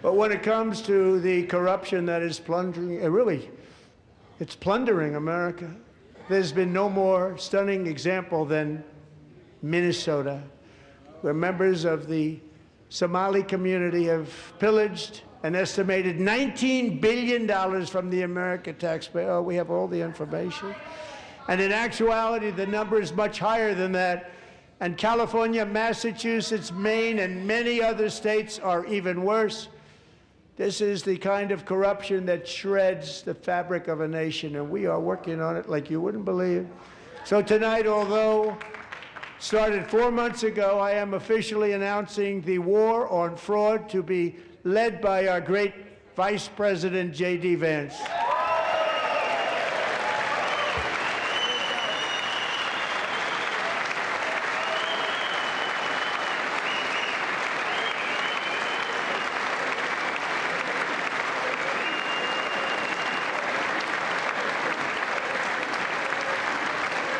But when it comes to the corruption that is plundering, it's plundering America. There's been no more stunning example than Minnesota, where members of the Somali community have pillaged an estimated $19 billion from the American taxpayer. Oh, we have all the information. And in actuality, the number is much higher than that. And California, Massachusetts, Maine, and many other states are even worse. This is the kind of corruption that shreds the fabric of a nation, and we are working on it like you wouldn't believe. So tonight, although started 4 months ago, I am officially announcing the war on fraud to be led by our great Vice President, J.D. Vance.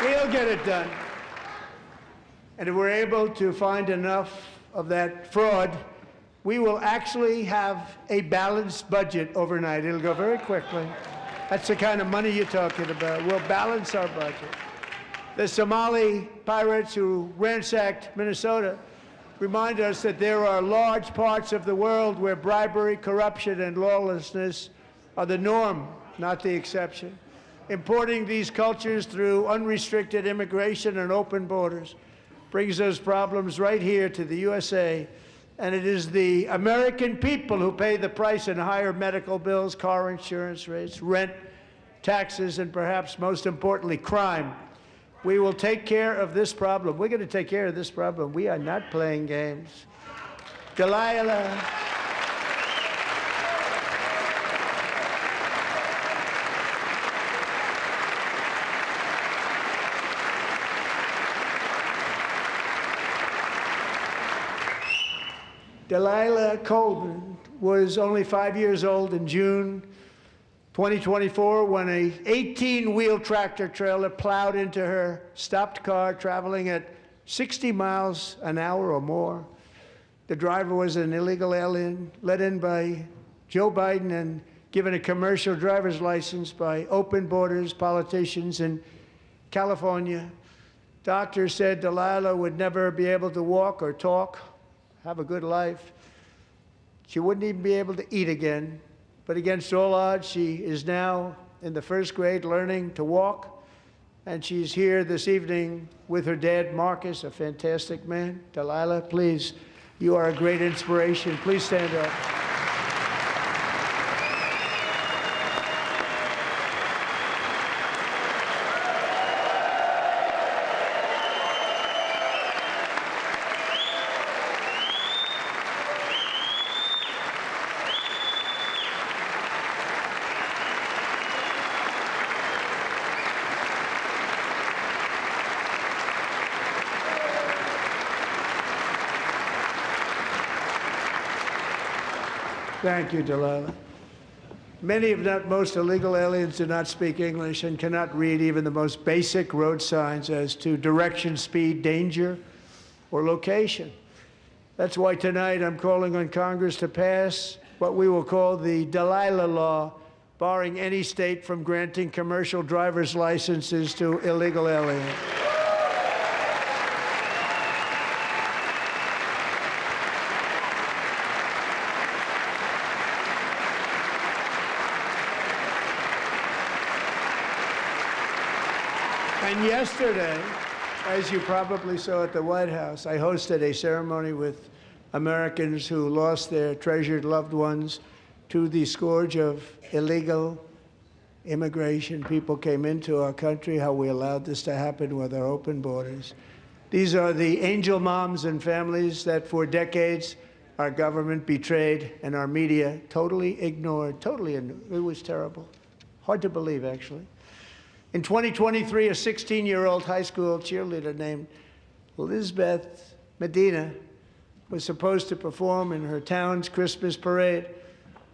We'll get it done. And if we're able to find enough of that fraud, we will actually have a balanced budget overnight. It'll go very quickly. That's the kind of money you're talking about. We'll balance our budget. The Somali pirates who ransacked Minnesota remind us that there are large parts of the world where bribery, corruption, and lawlessness are the norm, not the exception. Importing these cultures through unrestricted immigration and open borders brings those problems right here to the USA. And it is the American people who pay the price in higher medical bills, car insurance rates, rent, taxes, and perhaps most importantly, crime. We will take care of this problem. We're going to take care of this problem. We are not playing games. Delilah. Delilah Coleman was only 5 years old in June 2024 when a 18-wheel tractor trailer plowed into her stopped car traveling at 60 miles an hour or more. The driver was an illegal alien let in by Joe Biden and given a commercial driver's license by open borders politicians in California. Doctors said Delilah would never be able to walk or talk, have a good life. She wouldn't even be able to eat again. But against all odds, she is now in the first grade learning to walk. And she's here this evening with her dad, Marcus, a fantastic man. Delilah, please, you are a great inspiration. Please stand up. Thank you, Delilah. Many, if not most, illegal aliens do not speak English and cannot read even the most basic road signs as to direction, speed, danger, or location. That's why tonight I'm calling on Congress to pass what we will call the Delilah Law, barring any state from granting commercial driver's licenses to illegal aliens. And yesterday, as you probably saw at the White House, I hosted a ceremony with Americans who lost their treasured loved ones to the scourge of illegal immigration. People came into our country, how we allowed this to happen with our open borders. These are the angel moms and families that for decades our government betrayed and our media totally ignored. It was terrible. Hard to believe, actually. In 2023, a 16-year-old high school cheerleader named Elizabeth Medina was supposed to perform in her town's Christmas parade,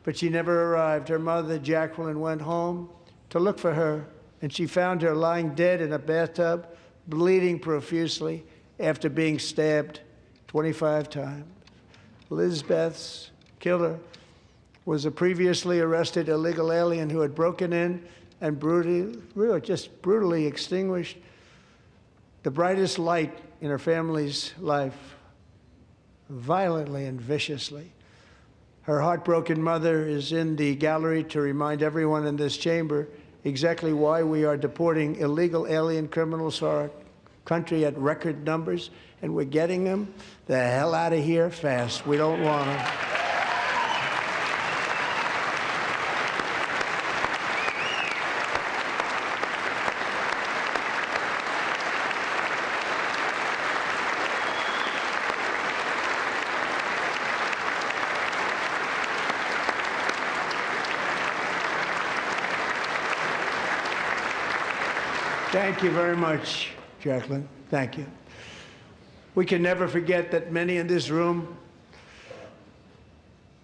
but she never arrived. Her mother, Jacqueline, went home to look for her, and she found her lying dead in a bathtub, bleeding profusely after being stabbed 25 times. Elizabeth's killer was a previously arrested illegal alien who had broken in and brutally extinguished the brightest light in her family's life, violently and viciously. Her heartbroken mother is in the gallery to remind everyone in this chamber exactly why we are deporting illegal alien criminals to our country at record numbers, and we're getting them the hell out of here fast. We don't want them. Thank you very much, Jacqueline. Thank you. We can never forget that many in this room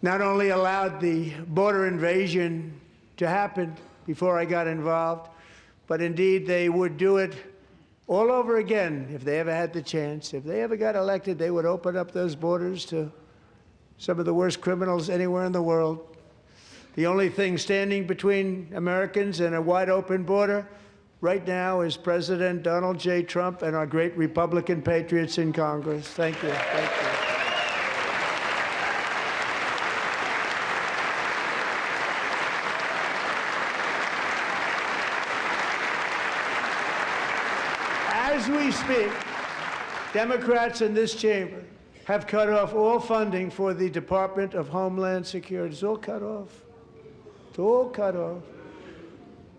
not only allowed the border invasion to happen before I got involved, but indeed they would do it all over again if they ever had the chance. If they ever got elected, they would open up those borders to some of the worst criminals anywhere in the world. The only thing standing between Americans and a wide open border right now is President Donald J. Trump and our great Republican patriots in Congress. Thank you. Thank you. As we speak, Democrats in this chamber have cut off all funding for the Department of Homeland Security. It's all cut off. It's all cut off.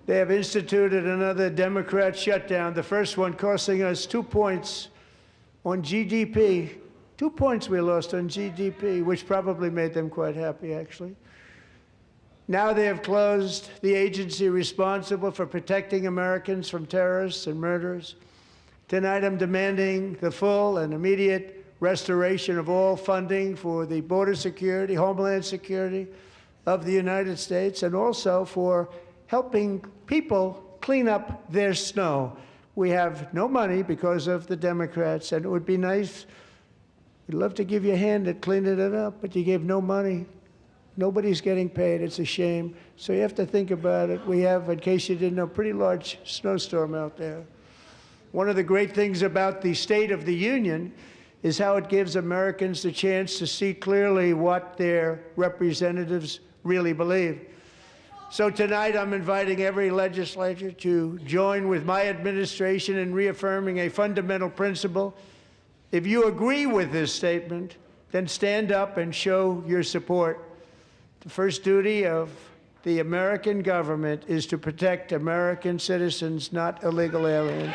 They have instituted another Democrat shutdown, the first one costing us 2 points on GDP. 2 points we lost on GDP, which probably made them quite happy, actually. Now they have closed the agency responsible for protecting Americans from terrorists and murderers. Tonight I'm demanding the full and immediate restoration of all funding for the border security, homeland security of the United States, and also for helping people clean up their snow. We have no money because of the Democrats, and it would be nice, we'd love to give you a hand at cleaning it up, but you gave no money. Nobody's getting paid. It's a shame. So you have to think about it. We have, in case you didn't know, a pretty large snowstorm out there. One of the great things about the State of the Union is how it gives Americans the chance to see clearly what their representatives really believe. So tonight I'm inviting every legislator to join with my administration in reaffirming a fundamental principle. If you agree with this statement, then stand up and show your support. The first duty of the American government is to protect American citizens, not illegal aliens.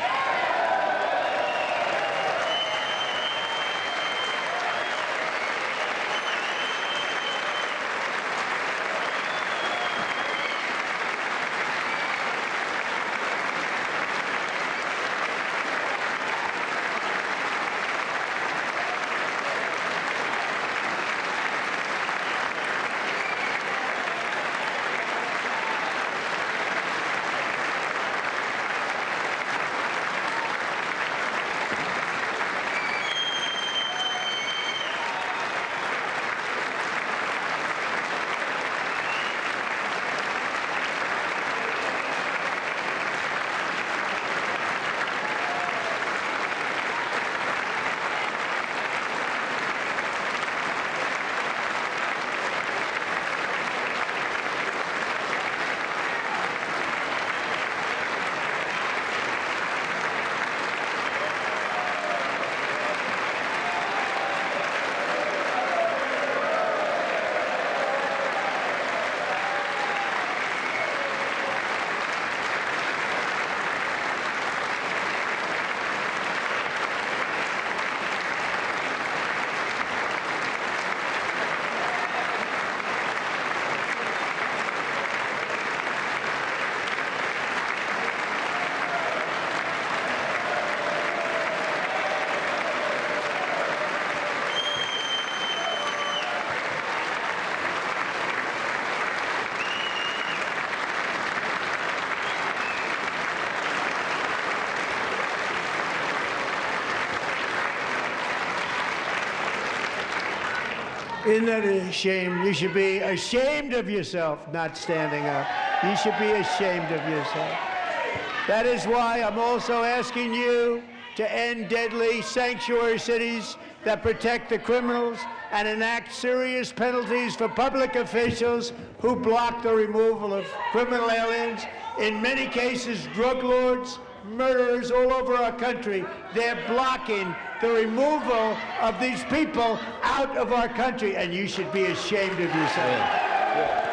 Isn't that a shame? You should be ashamed of yourself not standing up. You should be ashamed of yourself. That is why I'm also asking you to end deadly sanctuary cities that protect the criminals and enact serious penalties for public officials who block the removal of criminal aliens. In many cases, drug lords, murderers all over our country, they're blocking the removal of these people out of our country, and you should be ashamed of yourself. Yeah.